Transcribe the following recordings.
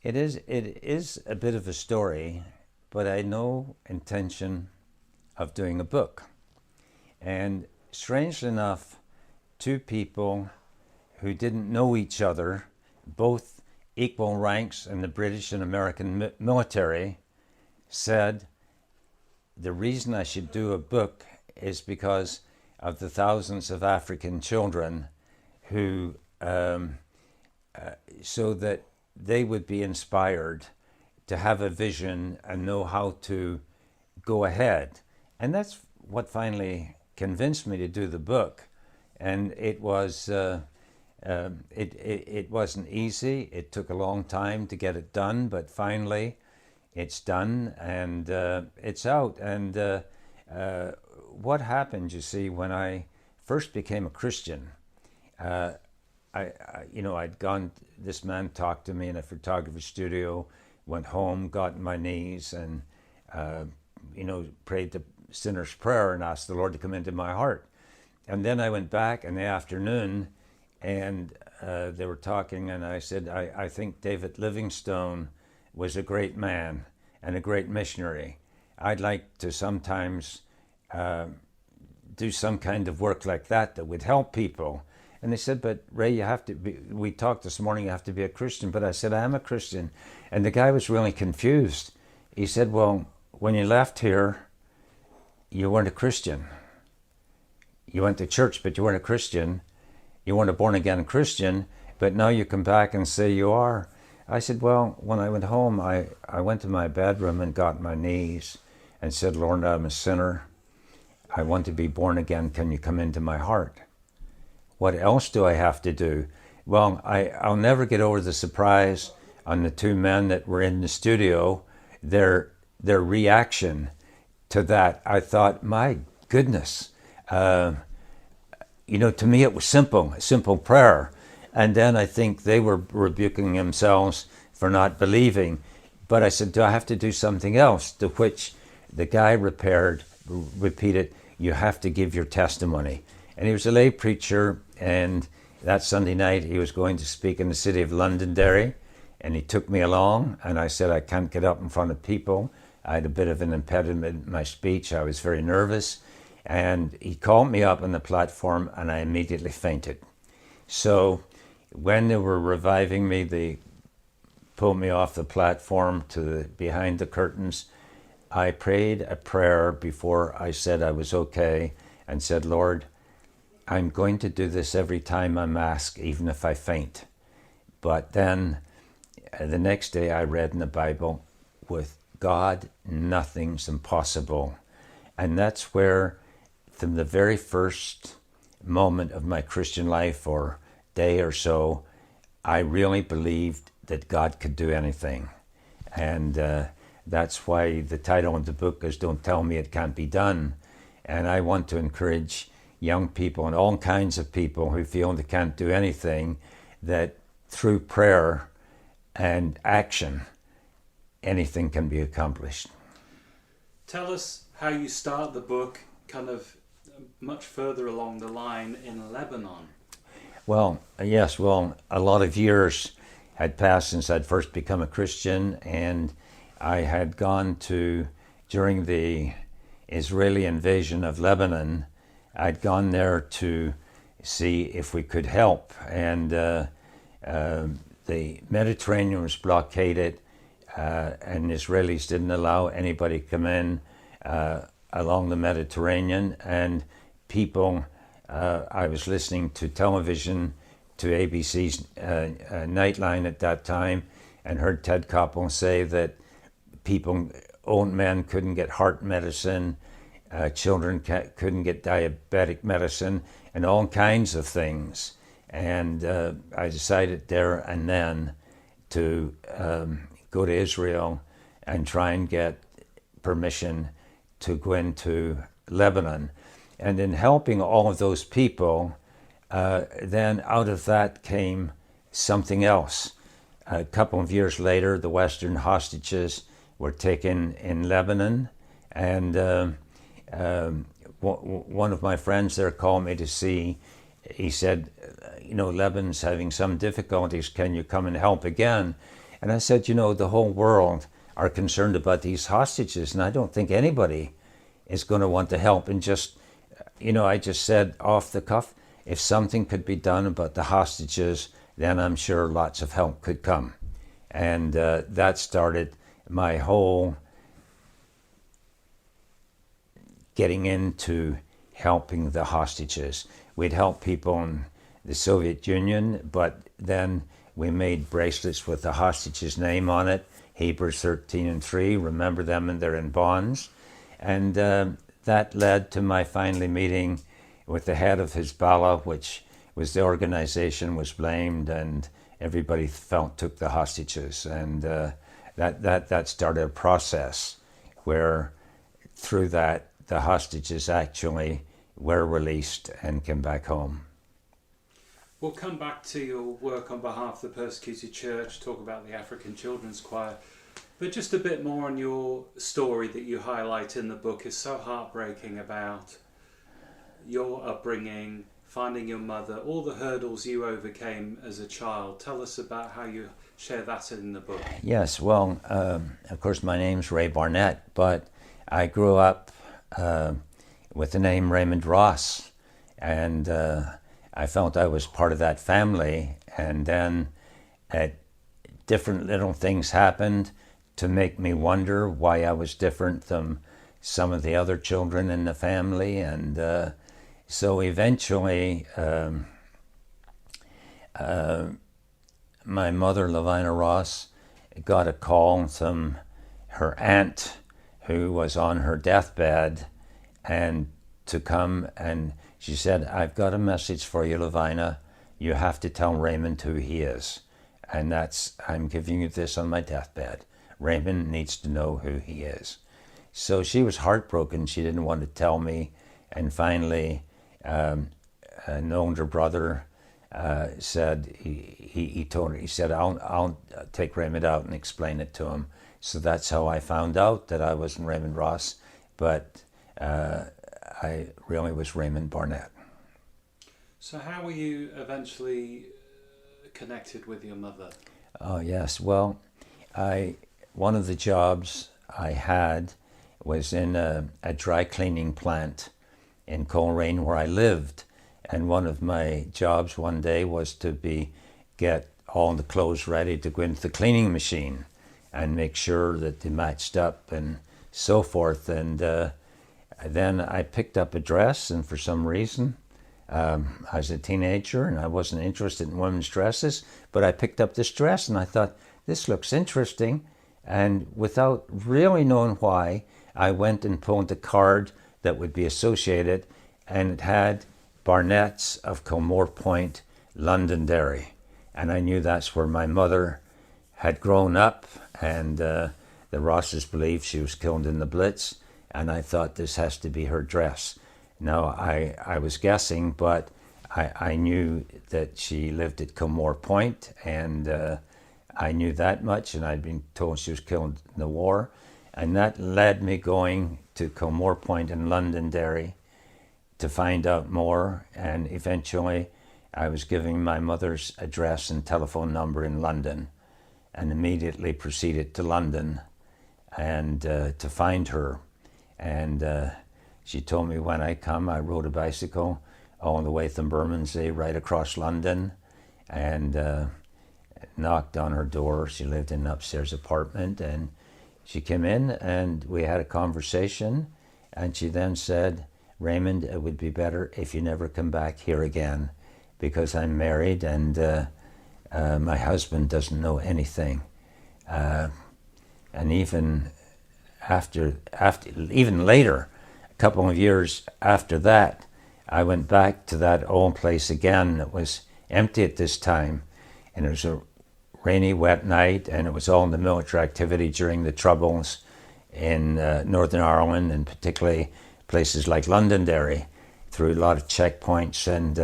It is a bit of a story, but I had no intention of doing a book. And strangely enough, two people who didn't know each other, both equal ranks in the British and American military, said the reason I should do a book is because of the thousands of African children who, so that they would be inspired to have a vision and know how to go ahead. And that's what finally convinced me to do the book. And it wasn't easy. It took a long time to get it done, but finally it's done and it's out. And what happened, you see, when I first became a Christian, I'd gone, this man talked to me in a photographer's studio, went home, got on my knees and, prayed the sinner's prayer and asked the Lord to come into my heart. And then I went back in the afternoon and they were talking and I said, I think David Livingstone was a great man and a great missionary. I'd like to sometimes do some kind of work like that would help people. And they said, but Ray, you have to be, we talked this morning, you have to be a Christian. But I said, I am a Christian. And the guy was really confused. He said, well, when you left here, you weren't a Christian. You went to church, but you weren't a Christian. You weren't a born-again Christian, but now you come back and say you are. I said, well, when I went home, I went to my bedroom and got on my knees and said, Lord, I'm a sinner. I want to be born again. Can you come into my heart? What else do I have to do? Well, I'll never get over the surprise on the two men that were in the studio, their reaction to that. I thought, my goodness, to me it was a simple prayer. And then I think they were rebuking themselves for not believing. But I said, do I have to do something else? To which the guy repeated, you have to give your testimony. And he was a lay preacher, and that Sunday night he was going to speak in the city of Londonderry, and he took me along, and I said, I can't get up in front of people. I had a bit of an impediment in my speech. I was very nervous. And he called me up on the platform, and I immediately fainted. So when they were reviving me, they pulled me off the platform to behind the curtains. I prayed a prayer before I said I was okay and said, Lord, I'm going to do this every time I'm asked, even if I faint. But then the next day I read in the Bible, with God, nothing's impossible. And that's where, from the very first moment of my Christian life or day or so, I really believed that God could do anything. And that's why the title of the book is Don't Tell Me It Can't Be Done. And I want to encourage young people and all kinds of people who feel they can't do anything, that through prayer and action, anything can be accomplished. Tell us how you start the book kind of much further along the line in Lebanon. Well, yes, a lot of years had passed since I'd first become a Christian, and I had gone to, during the Israeli invasion of Lebanon, I'd gone there to see if we could help. And the Mediterranean was blockaded, and Israelis didn't allow anybody to come in along the Mediterranean. And people, I was listening to television, to ABC's Nightline at that time, and heard Ted Koppel say that old men couldn't get heart medicine, children couldn't get diabetic medicine, and all kinds of things. And I decided there and then to go to Israel and try and get permission to go into Lebanon. And in helping all of those people, then out of that came something else. A couple of years later, the Western hostages were taken in Lebanon, and one of my friends there called me to see. He said, Lebanon's having some difficulties, can you come and help again? And I said, the whole world are concerned about these hostages, and I don't think anybody is going to want to help. And just, I just said off the cuff, if something could be done about the hostages, then I'm sure lots of help could come. And that started my whole getting into helping the hostages. We'd help people in the Soviet Union, but then we made bracelets with the hostages' name on it, Hebrews 13:3, remember them and they're in bonds. And that led to my finally meeting with the head of Hezbollah, which was the organization was blamed, and everybody took the hostages. And that started a process where through that the hostages actually were released and came back home. We'll come back to your work on behalf of the persecuted church, talk about the African Children's Choir, but just a bit more on your story that you highlight in the book is so heartbreaking about your upbringing, finding your mother, all the hurdles you overcame as a child. Tell us about how you share that in the book. Yes, well, of course my name's Ray Barnett, but I grew up with the name Raymond Ross, and I felt I was part of that family, and then different little things happened to make me wonder why I was different from some of the other children in the family, and so eventually my mother, Lavina Ross, got a call from her aunt who was on her deathbed, and to come, and she said, I've got a message for you, Lavina. You have to tell Raymond who he is. And I'm giving you this on my deathbed. Raymond needs to know who he is. So she was heartbroken. She didn't want to tell me. And finally, an older brother said, he told her, he said, I'll take Raymond out and explain it to him. So that's how I found out that I wasn't Raymond Ross, but I really was Raymond Barnett. So how were you eventually connected with your mother? Oh yes, well, one of the jobs I had was in a dry cleaning plant in Coleraine where I lived, and one of my jobs one day was to get all the clothes ready to go into the cleaning machine and make sure that they matched up and so forth. And then I picked up a dress, and for some reason, I was a teenager and I wasn't interested in women's dresses, but I picked up this dress and I thought, this looks interesting. And without really knowing why, I went and pulled the card that would be associated, and it had Barnett's of Kilmore Point, Londonderry. And I knew that's where my mother had grown up, and the Rosses believed she was killed in the Blitz, and I thought this has to be her dress. Now, I was guessing, but I knew that she lived at Kilmore Point, and I knew that much, and I'd been told she was killed in the war, and that led me going to Kilmore Point in Londonderry to find out more, and eventually I was giving my mother's address and telephone number in London, and immediately proceeded to London and to find her. And she told me when I come, I rode a bicycle all the way from Bermondsey right across London, and knocked on her door. She lived in an upstairs apartment, and she came in and we had a conversation, and she then said, Raymond, it would be better if you never come back here again, because I'm married and my husband doesn't know anything. And even even later, a couple of years after that, I went back to that old place again. It was empty at this time, and it was a rainy, wet night, and it was all the military activity during the Troubles in Northern Ireland, and particularly places like Londonderry, through a lot of checkpoints. And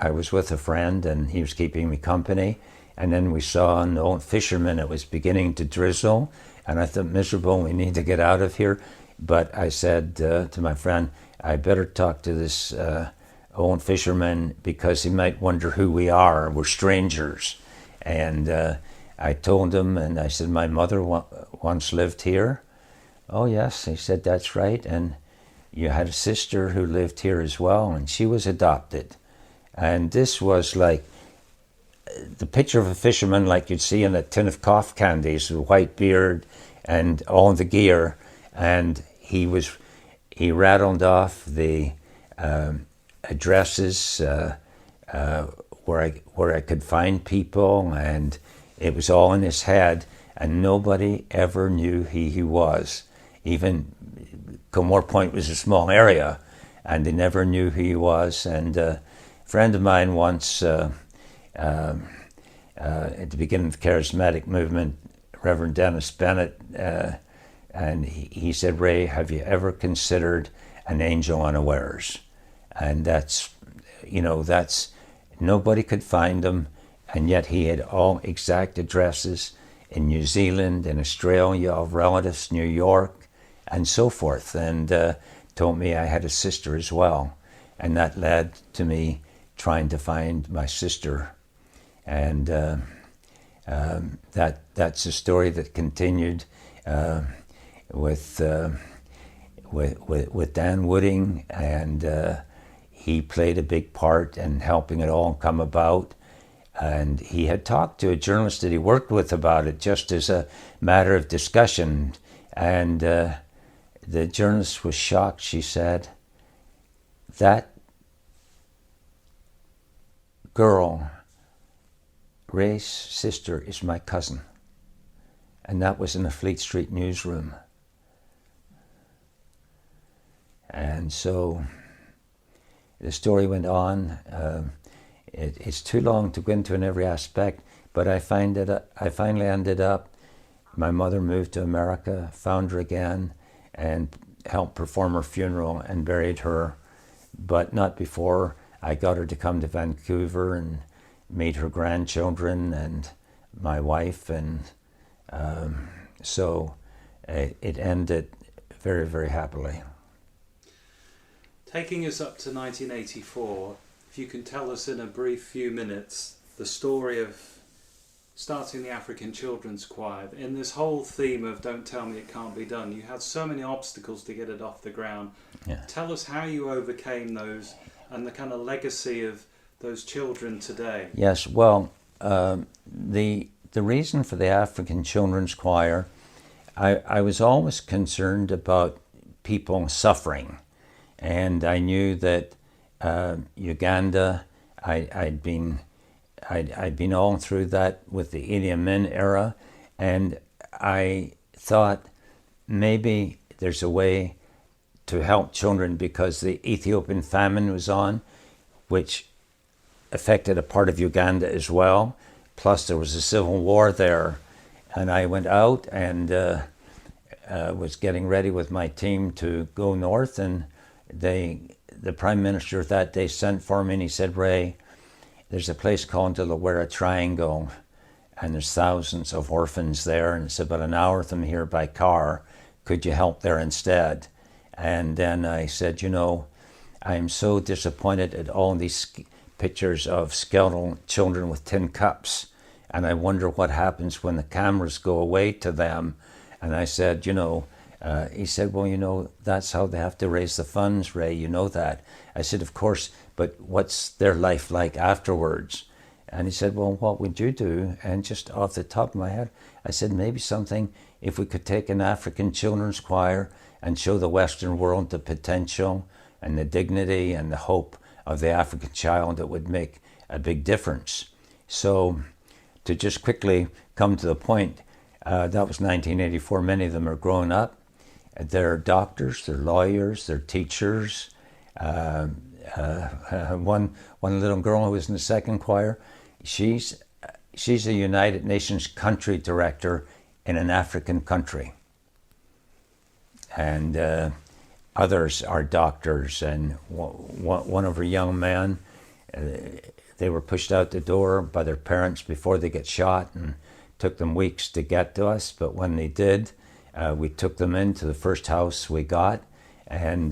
I was with a friend, and he was keeping me company. And then we saw an old fisherman. It was beginning to drizzle, and I thought, miserable, we need to get out of here. But I said to my friend, I better talk to this old fisherman, because he might wonder who we are. We're strangers. And I told him, and I said, my mother once lived here. Oh, yes. He said, that's right. And you had a sister who lived here as well, and she was adopted. And this was like the picture of a fisherman like you'd see in a tin of cough candies, with a white beard and all the gear. And he rattled off the addresses where I could find people, and it was all in his head, and nobody ever knew who he was. Even Comore Point was a small area, and they never knew who he was. And a friend of mine once, at the beginning of the charismatic movement, Reverend Dennis Bennett, and he said, Ray, have you ever considered an angel unawares? And that's nobody could find him, and yet he had all exact addresses in New Zealand, in Australia, of relatives, New York, and so forth, and told me I had a sister as well. And that led to me trying to find my sister. And that's a story that continued with Dan Wooding, and he played a big part in helping it all come about. And he had talked to a journalist that he worked with about it, just as a matter of discussion. And the journalist was shocked. She said, that girl, Ray's sister, is my cousin. And that was in a Fleet Street newsroom. And so the story went on. It's too long to go into in every aspect, but I finally ended up, my mother moved to America, found her again, and helped perform her funeral and buried her, but not before I got her to come to Vancouver and meet her grandchildren and my wife, and so it ended very, very happily. Taking us up to 1984, if you can tell us in a brief few minutes the story of starting the African Children's Choir. In this whole theme of Don't Tell Me It Can't Be Done, you had so many obstacles to get it off the ground. Yeah. Tell us how you overcame those and the kind of legacy of those children today. Yes, well, the reason for the African Children's Choir, I was always concerned about people suffering. And I knew that Uganda, I'd been all through that with the Idi Amin era, and I thought maybe there's a way to help children, because the Ethiopian famine was on, which affected a part of Uganda as well. Plus there was a civil war there, and I went out and was getting ready with my team to go north, and the Prime Minister that day sent for me, and he said, Ray, there's a place called the Lawera Triangle, and there's thousands of orphans there, and it's about an hour from here by car. Could you help there instead? And then I said, I'm so disappointed at all these pictures of skeletal children with tin cups, and I wonder what happens when the cameras go away to them. And I said, he said, well, that's how they have to raise the funds, Ray, you know that. I said, of course, but what's their life like afterwards? And he said, well, what would you do? And just off the top of my head, I said, maybe something, if we could take an African children's choir and show the Western world the potential and the dignity and the hope of the African child, it would make a big difference. So to just quickly come to the point, that was 1984. Many of them are grown up. They're doctors, they're lawyers, they're teachers. One little girl who was in the second choir, she's a United Nations country director in an African country. And others are doctors. And one of her young men, they were pushed out the door by their parents before they get shot, and took them weeks to get to us. But when they did, we took them into the first house we got, and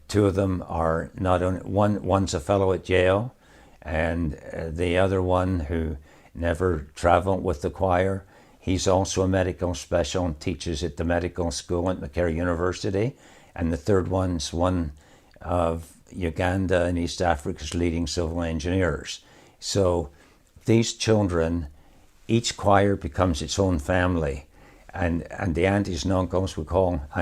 two of them are not only, one's a fellow at Yale, and the other one, who never traveled with the choir. He's also a medical special and teaches at the medical school at Makerere University. And the third one's one of Uganda and East Africa's leading civil engineers. So these children, each choir becomes its own family. And the aunties and uncles we call